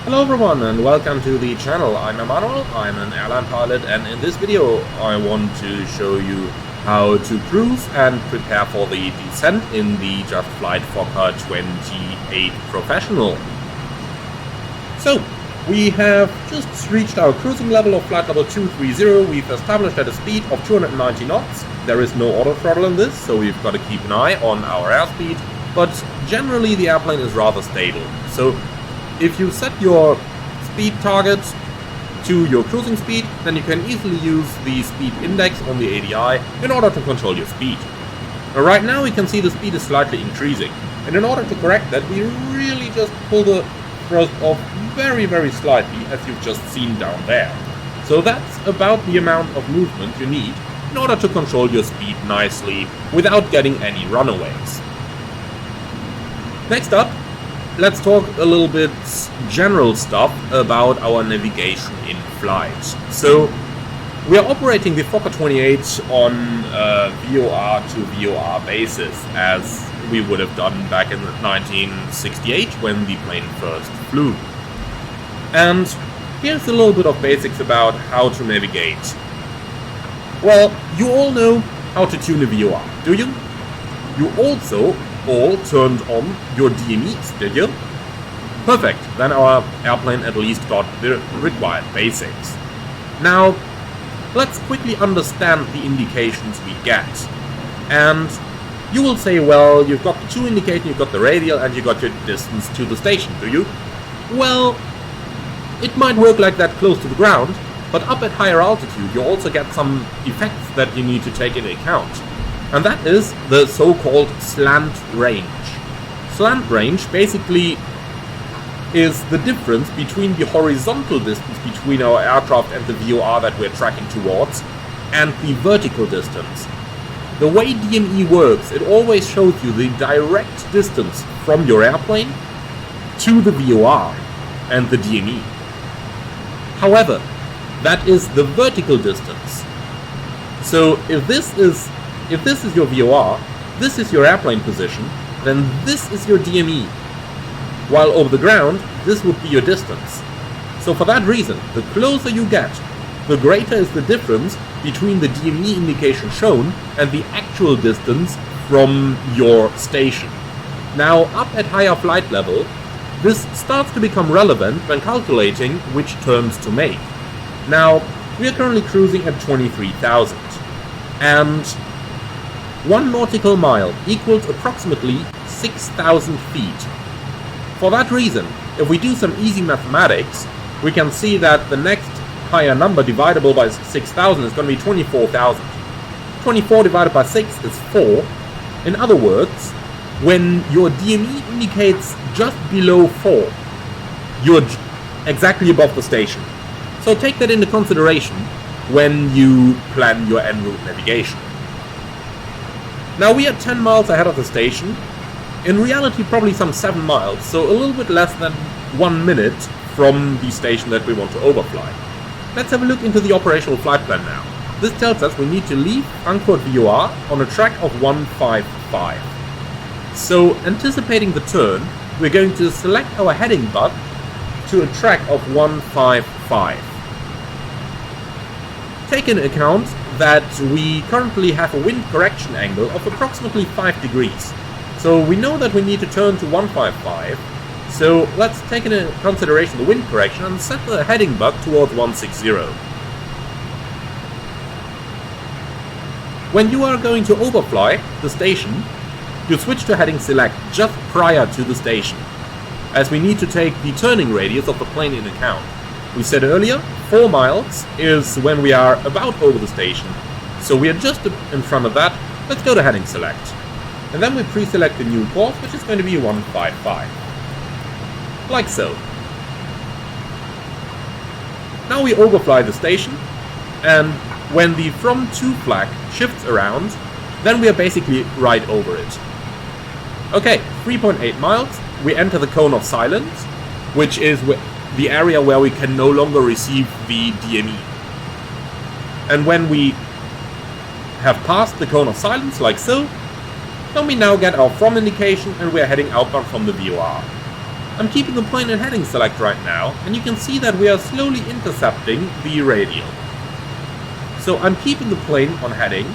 Hello everyone and welcome to the channel. I'm Emmanuel, I'm an airline pilot, and in this video I want to show you how to cruise and prepare for the descent in the Just Flight FOKKER 28 Professional. So, we have just reached our cruising level of flight level 230. We've established at a speed of 290 knots. There is no auto throttle in this, so we've got to keep an eye on our airspeed, but generally the airplane is rather stable. So if you set your speed target to your cruising speed, then you can easily use the speed index on the ADI in order to control your speed. Now, right now we can see the speed is slightly increasing, and in order to correct that we really just pull the thrust off very slightly, as you've just seen down there. So that's about the amount of movement you need in order to control your speed nicely without getting any runaways. Next up, let's talk a little bit general stuff about our navigation in flight. So we are operating the FOKKER 28 on a VOR to VOR basis, as we would have done back in 1968 when the plane first flew. And here's a little bit of basics about how to navigate. Well, you all know how to tune a VOR, do you? You also all turned on your DMEs, did you? Perfect, then our airplane at least got the required basics. Now, let's quickly understand the indications we get. And you will say, well, you've got the 2 indicator, you've got the radial, and you got your distance to the station, do you? Well, it might work like that close to the ground, but up at higher altitude you also get some effects that you need to take into account. And that is the so-called slant range. Slant range basically is the difference between the horizontal distance between our aircraft and the VOR that we're tracking towards and the vertical distance. The way DME works, it always shows you the direct distance from your airplane to the VOR and the DME. However, that is the vertical distance. So if this is your VOR, this is your airplane position, then this is your DME. While over the ground, this would be your distance. So for that reason, the closer you get, the greater is the difference between the DME indication shown and the actual distance from your station. Now, up at higher flight level, this starts to become relevant when calculating which turns to make. Now, we are currently cruising at 23,000, and 1 nautical mile equals approximately 6,000 feet. For that reason, if we do some easy mathematics, we can see that the next higher number dividable by 6,000 is going to be 24,000. 24 divided by 6 is 4. In other words, when your DME indicates just below 4, you're exactly above the station. So take that into consideration when you plan your en route navigation. Now we are 10 miles ahead of the station. In reality, probably some 7 miles, so a little bit less than 1 minute from the station that we want to overfly. Let's have a look into the operational flight plan now. This tells us we need to leave Frankfurt VOR on a track of 155. So, anticipating the turn, we're going to select our heading butt to a track of 155. Take into account that we currently have a wind correction angle of approximately 5 degrees. So we know that we need to turn to 155, so let's take into consideration the wind correction and set the heading butt towards 160. When you are going to overfly the station, you switch to heading select just prior to the station, as we need to take the turning radius of the plane into account. We said earlier, 4 miles is when we are about over the station, so we are just in front of that. Let's go to heading select. And then we pre-select the new course, which is going to be 155. Like so. Now we overfly the station, and when the from to flag shifts around, then we are basically right over it. Okay, 3.8 miles, we enter the cone of silence, which is the area where we can no longer receive the DME. And when we have passed the cone of silence, like so, then we now get our from indication and we are heading outbound from the VOR. I'm keeping the plane in heading select right now, and you can see that we are slowly intercepting the radial. So I'm keeping the plane on heading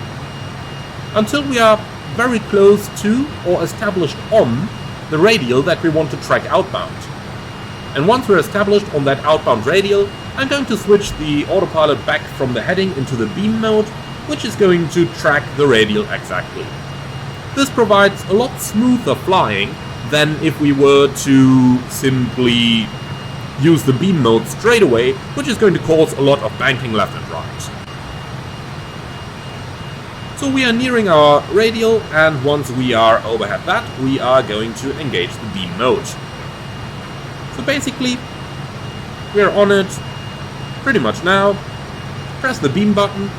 until we are very close to or established on the radial that we want to track outbound. And once we're established on that outbound radial, I'm going to switch the autopilot back from the heading into the beam mode, which is going to track the radial exactly. This provides a lot smoother flying than if we were to simply use the beam mode straight away, which is going to cause a lot of banking left and right. So we are nearing our radial, and once we are overhead that, we are going to engage the beam mode. So basically, we are on it pretty much now. Press the beam button,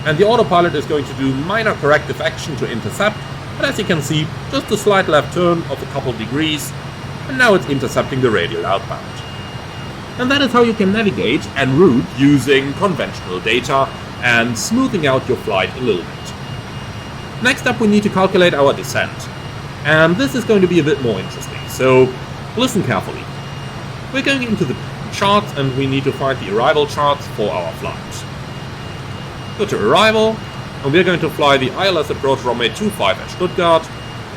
and the autopilot is going to do minor corrective action to intercept, but as you can see, just a slight left turn of a couple degrees, and now it's intercepting the radial outbound. And that is how you can navigate and route using conventional data and smoothing out your flight a little bit. Next up, we need to calculate our descent, and this is going to be a bit more interesting, so listen carefully. We're going into the charts, and we need to find the arrival charts for our flight. Go to arrival, and we're going to fly the ILS approach runway 25 at Stuttgart,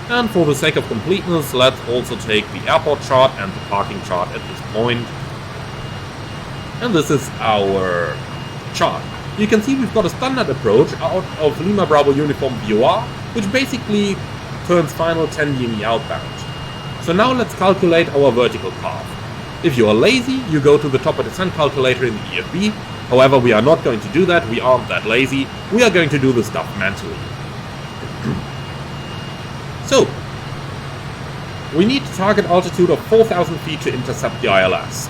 and for the sake of completeness, let's also take the airport chart and the parking chart at this point. And this is our chart. You can see we've got a standard approach out of Lima Bravo Uniform VOR, which basically turns final 10 DME outbound. So now let's calculate our vertical path. If you are lazy, you go to the top of descent calculator in the EFB. However, we are not going to do that, we aren't that lazy. We are going to do the stuff mentally. So, we need a target altitude of 4,000 feet to intercept the ILS.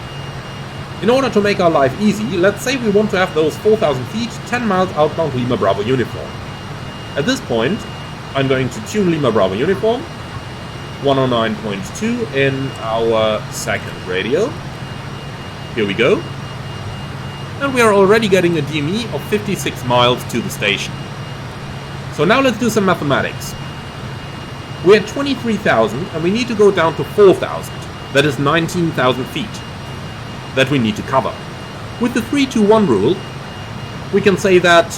In order to make our life easy, let's say we want to have those 4,000 feet 10 miles outbound Lima Bravo Uniform. At this point, I'm going to tune Lima Bravo Uniform 109.2 in our second radio. Here we go. And we are already getting a DME of 56 miles to the station. So now let's do some mathematics. We're at 23,000 and we need to go down to 4,000. That is 19,000 feet that we need to cover. With the 3-2-1 rule, we can say that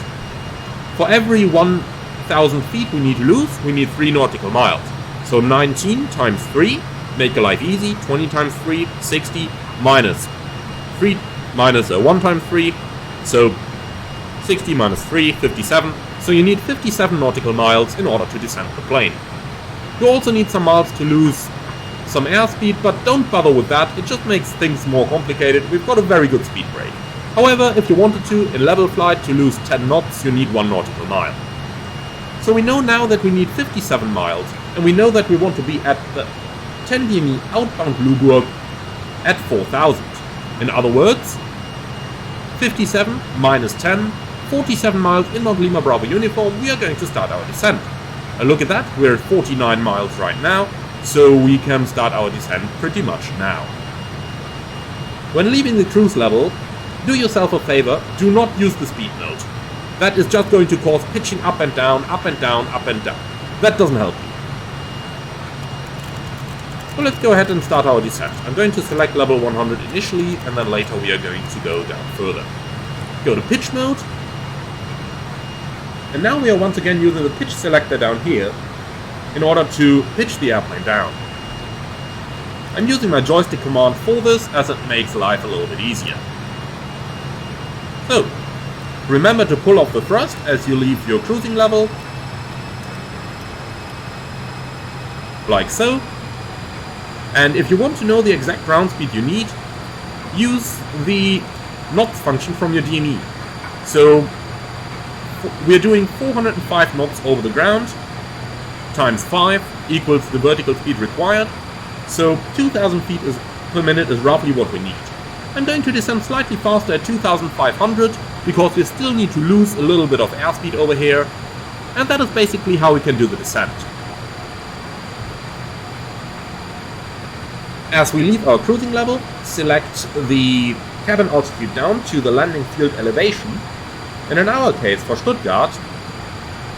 for every 1,000 feet we need to lose, we need 3 nautical miles. So 19 times 3, make your life easy, 20 times 3, 60, minus 3, minus 1 times 3, so 60 minus 3, 57. So you need 57 nautical miles in order to descend the plane. You also need some miles to lose some airspeed, but don't bother with that, it just makes things more complicated. We've got a very good speed brake. However, if you wanted to, in level flight, to lose 10 knots, you need 1 nautical mile. So we know now that we need 57 miles, and we know that we want to be at the 10 DME outbound Luburg at 4,000. In other words, 57 minus 10, 47 miles in Lima Bravo Uniform, we are going to start our descent. And look at that, we're at 49 miles right now, so we can start our descent pretty much now. When leaving the cruise level, do yourself a favor, do not use the speed mode. That is just going to cause pitching up and down, up and down, up and down. That doesn't help you. So let's go ahead and start our descent. I'm going to select level 100 initially, and then later we are going to go down further. Go to pitch mode. And now we are once again using the pitch selector down here in order to pitch the airplane down. I'm using my joystick command for this as it makes life a little bit easier. So, remember to pull off the thrust as you leave your cruising level, like so. And if you want to know the exact ground speed you need, use the knots function from your DME. So, we're doing 405 knots over the ground, times 5 equals the vertical speed required, so 2,000 feet per minute is roughly what we need. I'm going to descend slightly faster at 2,500, because we still need to lose a little bit of airspeed over here, and that is basically how we can do the descent. As we leave our cruising level, select the cabin altitude down to the landing field elevation, and in our case for Stuttgart,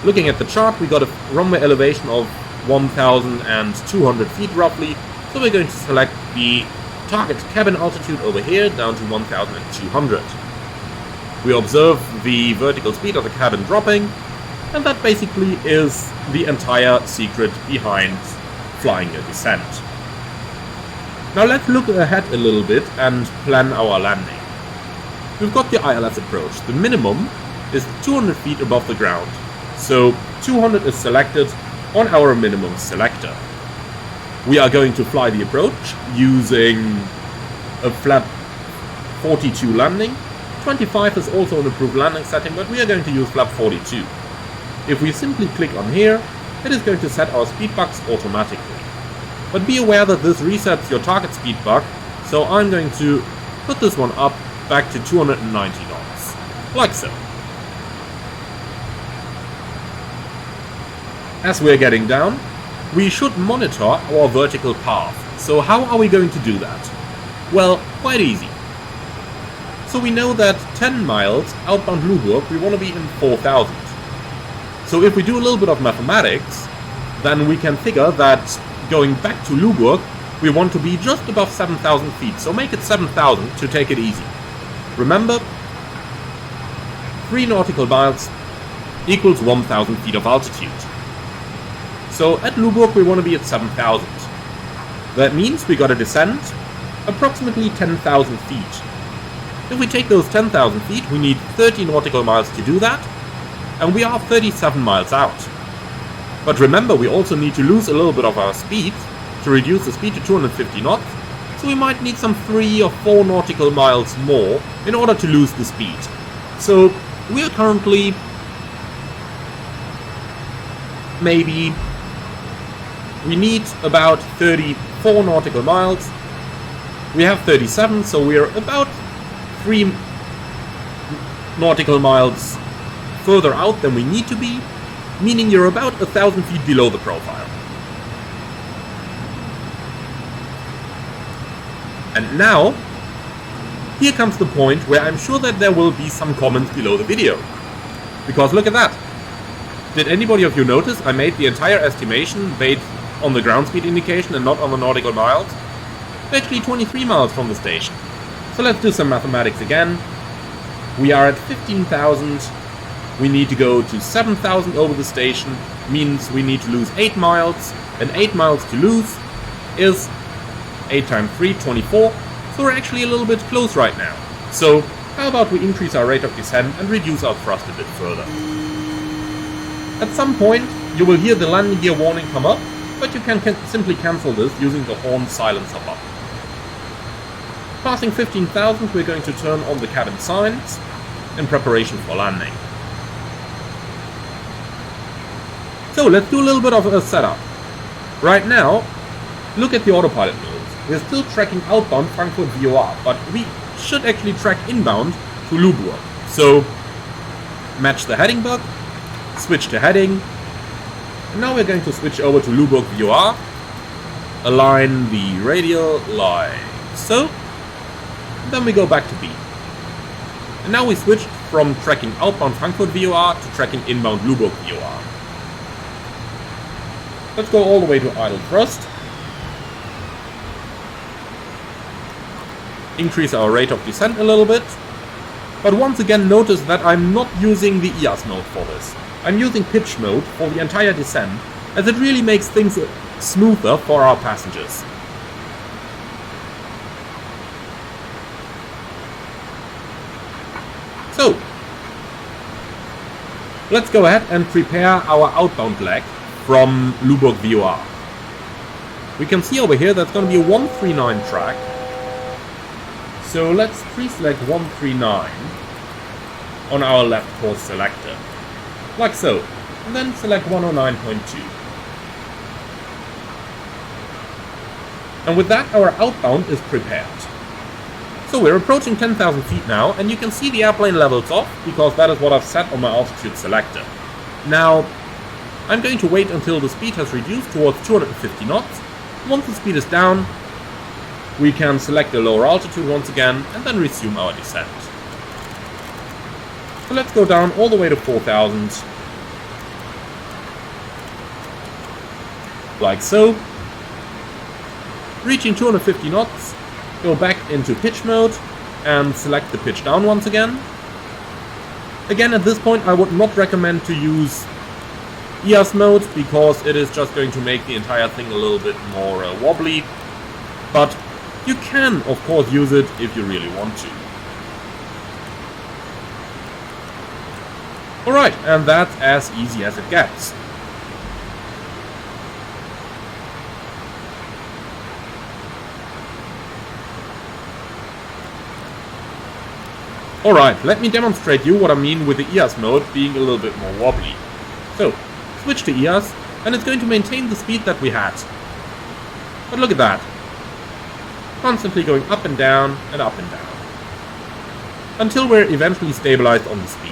looking at the chart, we got a runway elevation of 1,200 feet roughly, so we're going to select the target cabin altitude over here down to 1200. We observe the vertical speed of the cabin dropping, and that basically is the entire secret behind flying a descent. Now let's look ahead a little bit and plan our landing. We've got the ILS approach. The minimum is 200 feet above the ground, so 200 is selected on our minimum selector. We are going to fly the approach using a flap 42 landing. 25 is also an approved landing setting, but we are going to use flap 42. If we simply click on here, it is going to set our speed bugs automatically. But be aware that this resets your target speed bug, so I'm going to put this one up back to 290 knots, like so. As we're getting down, we should monitor our vertical path. So how are we going to do that? Well, quite easy. So we know that 10 miles outbound Luburg, we want to be in 4,000. So if we do a little bit of mathematics, then we can figure that going back to Luburg, we want to be just above 7,000 feet. So make it 7,000 to take it easy. Remember, 3 nautical miles equals 1,000 feet of altitude. So at Luburg, we want to be at 7,000. That means we got to descend approximately 10,000 feet. If we take those 10,000 feet, we need 30 nautical miles to do that, and we are 37 miles out. But remember, we also need to lose a little bit of our speed to reduce the speed to 250 knots, so we might need some 3 or 4 nautical miles more in order to lose the speed. So we are currently we need about 34 nautical miles. We have 37, so we're about 3 nautical miles further out than we need to be, meaning you're about 1,000 feet below the profile. And now, here comes the point where I'm sure that there will be some comments below the video. Because look at that. Did anybody of you notice I made the entire estimation based on the ground speed indication and not on the nautical miles? It's actually 23 miles from the station. So let's do some mathematics again. We are at 15,000. We need to go to 7,000 over the station. Means we need to lose 8 miles. And 8 miles to lose is 8 times 3, 24. So we're actually a little bit close right now. So how about we increase our rate of descent and reduce our thrust a bit further. At some point, you will hear the landing gear warning come up, but you can simply cancel this using the horn silencer button. Passing 15,000, we're going to turn on the cabin signs in preparation for landing. So let's do a little bit of a setup. Right now, look at the autopilot modes. We're still tracking outbound Frankfurt VOR, but we should actually track inbound to Luburg. So match the heading bug, switch to heading, and now we're going to switch over to Luburg VOR, align the radial like so, then we go back to B. And now we switched from tracking outbound Frankfurt VOR to tracking inbound Luburg VOR. Let's go all the way to idle thrust. Increase our rate of descent a little bit. But once again notice that I'm not using the EAS mode for this. I'm using pitch mode for the entire descent, as it really makes things smoother for our passengers. So, let's go ahead and prepare our outbound leg from Luburg VOR. We can see over here that's going to be a 139 track. So let's pre-select 139 on our left course selector. Like so. And then select 109.2. And with that, our outbound is prepared. So we're approaching 10,000 feet now, and you can see the airplane levels off, because that is what I've set on my altitude selector. Now, I'm going to wait until the speed has reduced towards 250 knots. Once the speed is down, we can select the lower altitude once again, and then resume our descent. So let's go down all the way to 4,000. Like so. Reaching 250 knots, Go back into pitch mode and select the pitch down once again. Again, at this point I would not recommend to use EOS mode because it is just going to make the entire thing a little bit more wobbly. But you can, of course, use it if you really want to. Alright, and that's as easy as it gets. Alright, let me demonstrate you what I mean with the EOS mode being a little bit more wobbly. So, switch to EOS, and it's going to maintain the speed that we had. But look at that. Constantly going up and down and up and down. Until we're eventually stabilized on the speed.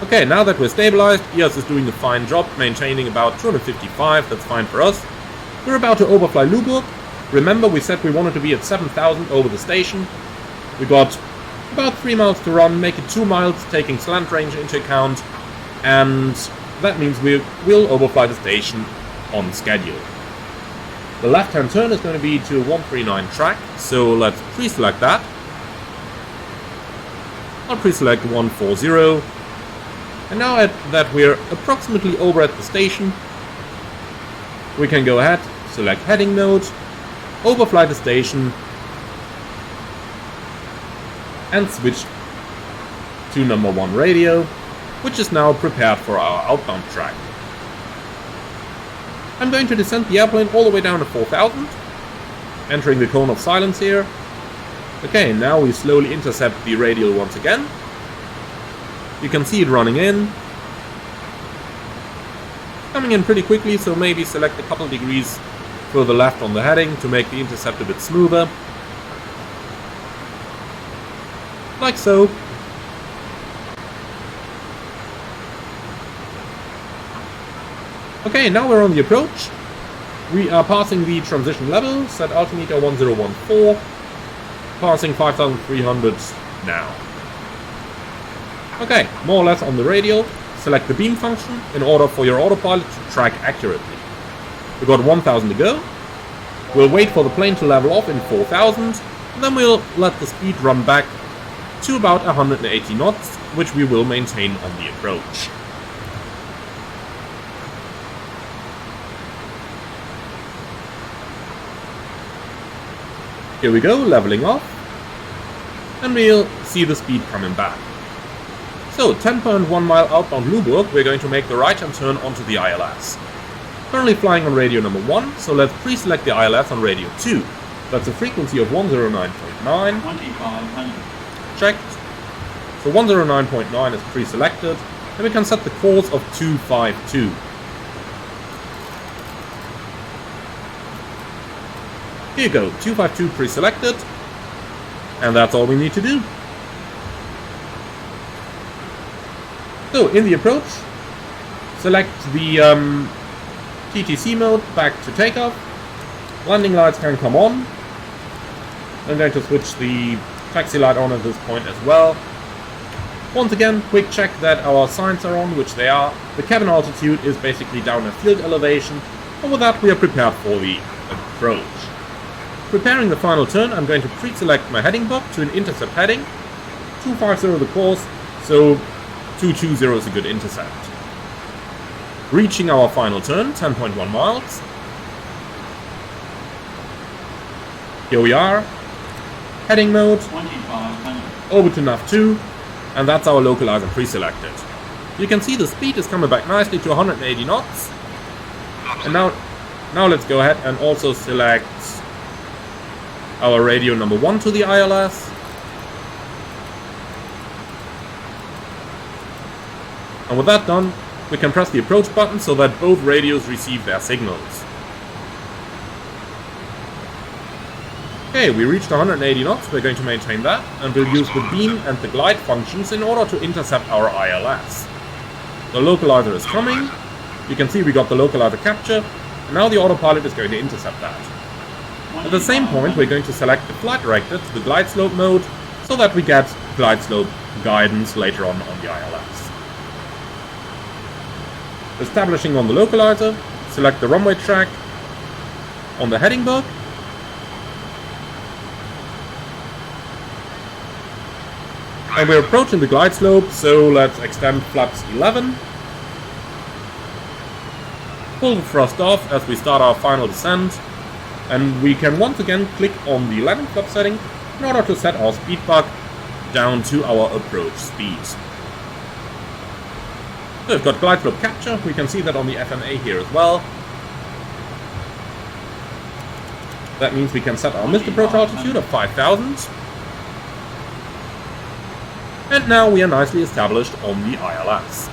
Okay, now that we're stabilized, EOS is doing a fine job maintaining about 255, that's fine for us. We're about to overfly Luburg. Remember, we said we wanted to be at 7,000 over the station. We got about 3 miles to run, make it 2 miles, taking slant range into account, and that means we will overfly the station on schedule. The left-hand turn is going to be to 139 track, so let's pre-select that. I'll pre-select 140, and now that we're approximately over at the station, we can go ahead, select heading mode, overfly the station, and switch to number 1 radio, which is now prepared for our outbound track. I'm going to descend the airplane all the way down to 4,000, entering the cone of silence here. Okay, now we slowly intercept the radial once again. You can see it running in. Coming in pretty quickly, so maybe select a couple degrees further left on the heading to make the intercept a bit smoother. Like so. Okay, now we're on the approach. We are passing the transition level, set altimeter 1014, passing 5,300 now. Okay, more or less on the radial. Select the beam function in order for your autopilot to track accurately. We've got 1,000 to go. We'll wait for the plane to level off in 4,000, and then we'll let the speed run back to about 180 knots, which we will maintain on the approach. Here we go, leveling off, and we'll see the speed coming back. So, 10.1 mile outbound Luburg, we're going to make the right-hand turn onto the ILS. Currently flying on radio number 1, so let's pre-select the ILS on radio 2. That's a frequency of 109.9. 2500. Checked. So 109.9 is pre-selected, and we can set the course of 252. Here you go, 252 pre-selected, and that's all we need to do. So, in the approach, select the TTC mode back to takeoff. Landing lights can come on. I'm going to switch the taxi light on at this point as well. Once again, quick check that our signs are on, which they are. The cabin altitude is basically down at field elevation, and with that we are prepared for the approach. Preparing the final turn, I'm going to pre-select my heading block to an intercept heading. 250 the course, so 220 is a good intercept. Reaching our final turn, 10.1 miles. Here we are. Heading mode. 2500. Over to nav 2. And that's our localizer pre-selected. You can see the speed is coming back nicely to 180 knots. And now let's go ahead and also select our radio number 1 to the ILS. And with that done, we can press the approach button so that both radios receive their signals. Okay, we reached 180 knots, we're going to maintain that, and we'll use the beam and the glide functions in order to intercept our ILS. The localizer is coming, you can see we got the localizer capture, and now the autopilot is going to intercept that. At the same point, we're going to select the flight director to the glide slope mode, so that we get glide slope guidance later on the ILS. Establishing on the localizer, select the runway track on the heading book. And we're approaching the glide slope, so let's extend flaps 11. Pull the thrust off as we start our final descent. And we can once again click on the landing flap setting in order to set our speed buck down to our approach speed. So we've got glide slope capture, we can see that on the FMA here as well. That means we can set our missed approach altitude of 5,000. And now we are nicely established on the ILS.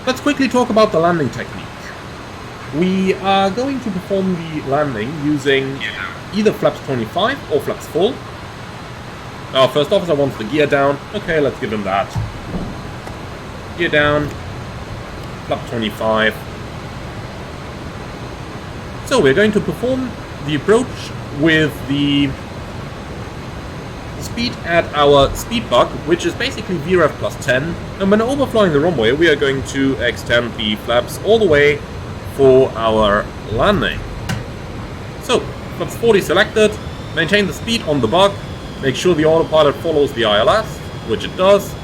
Let's quickly talk about the landing technique. We are going to perform the landing using either flaps 25 or flaps full. Our first officer wants the gear down. Okay, let's give him that. Gear down, flap 25. So we're going to perform the approach with the speed at our speed buck, which is basically VREF plus 10. And when overflying the runway, we are going to extend the flaps all the way for our landing. So, flaps 40 selected, maintain the speed on the buck, make sure the autopilot follows the ILS, which it does.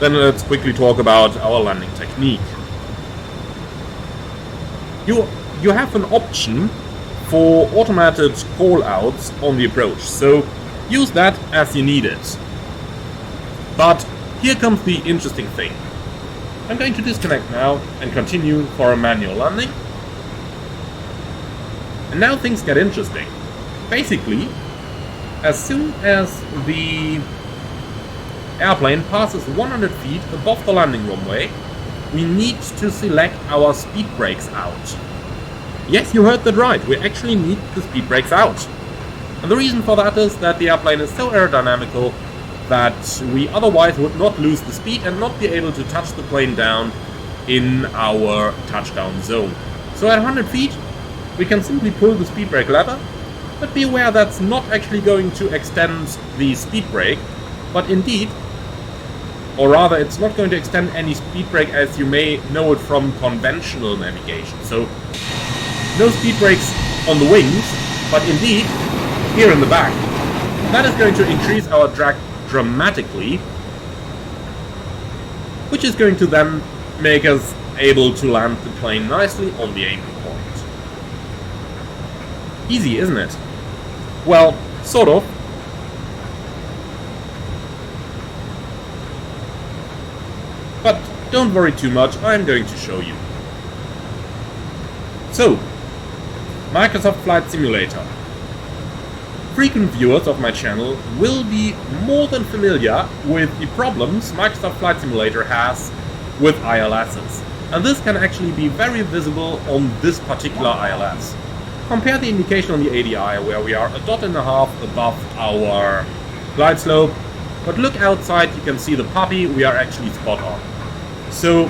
Then let's quickly talk about our landing technique. You have an option for automated call-outs on the approach, so use that as you need it. But here comes the interesting thing. I'm going to disconnect now and continue for a manual landing. And now things get interesting. Basically, as soon as the airplane passes 100 feet above the landing runway, we need to select our speed brakes out. Yes, you heard that right, we actually need the speed brakes out. And the reason for that is that the airplane is so aerodynamical that we otherwise would not lose the speed and not be able to touch the plane down in our touchdown zone. So at 100 feet, we can simply pull the speed brake lever, but be aware that's not actually going to extend the speed brake, but indeed, or rather it's not going to extend any speed brake as you may know it from conventional navigation. So no speed brakes on the wings, but indeed here in the back. That is going to increase our drag dramatically, which is going to then make us able to land the plane nicely on the aiming point. Easy, isn't it? Well, sort of. But don't worry too much, I'm going to show you. So, Microsoft Flight Simulator. Frequent viewers of my channel will be more than familiar with the problems Microsoft Flight Simulator has with ILSs. And this can actually be very visible on this particular ILS. Compare the indication on the ADI where we are a dot and a half above our glide slope, but look outside, you can see the puppy, we are actually spot on. So,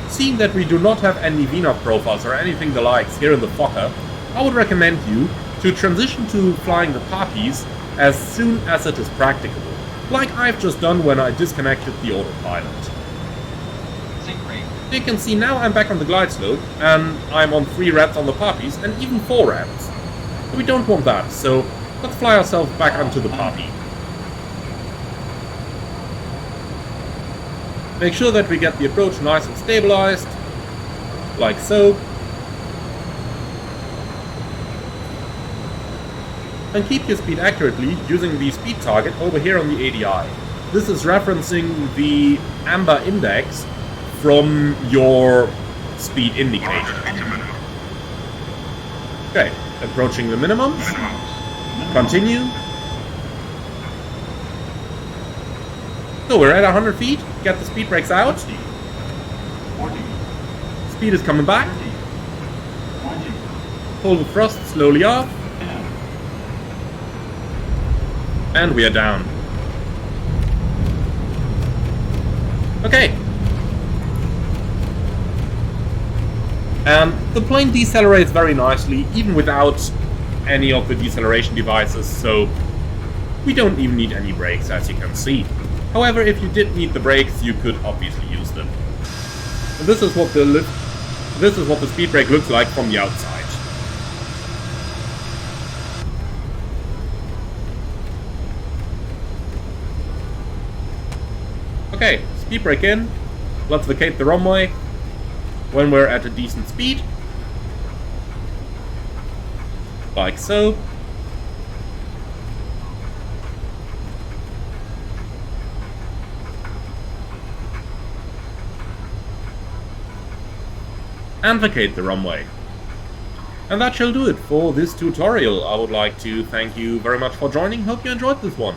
seeing that we do not have any VNAV profiles or anything the likes here in the FOKKER, I would recommend you to transition to flying the puppies as soon as it is practicable, like I've just done when I disconnected the autopilot. You can see now I'm back on the glide slope and I'm on 3 reds on the puppies and even 4 reds. But we don't want that, so let's fly ourselves back onto the puppy. Make sure that we get the approach nice and stabilized, like so. And keep your speed accurately using the speed target over here on the ADI. This is referencing the amber index from your speed indicator. Okay, approaching the minimums. Continue. So we're at 100 feet, get the speed brakes out. Speed is coming back. Pull the thrust slowly off. And we are down. Okay. And the plane decelerates very nicely, even without any of the deceleration devices, so we don't even need any brakes, as you can see. However, if you did need the brakes, you could obviously use them. And this is what the speed brake looks like from the outside. Okay, speed brake in. Let's vacate the runway when we're at a decent speed. Like so. And vacate the runway. And that shall do it for this tutorial. I would like to thank you very much for joining. Hope you enjoyed this one.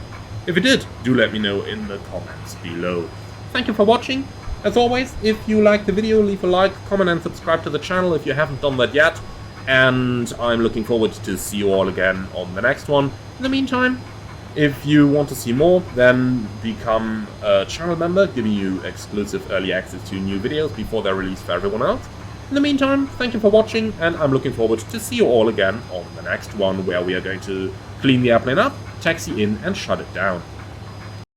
If you did, do let me know in the comments below. Thank you for watching. As always, if you liked the video, leave a like, comment and subscribe to the channel if you haven't done that yet. And I'm looking forward to see you all again on the next one. In the meantime, if you want to see more, then become a channel member, giving you exclusive early access to new videos before they're released for everyone else. In the meantime, thank you for watching, and I'm looking forward to see you all again on the next one, where we are going to clean the airplane up, taxi in, and shut it down.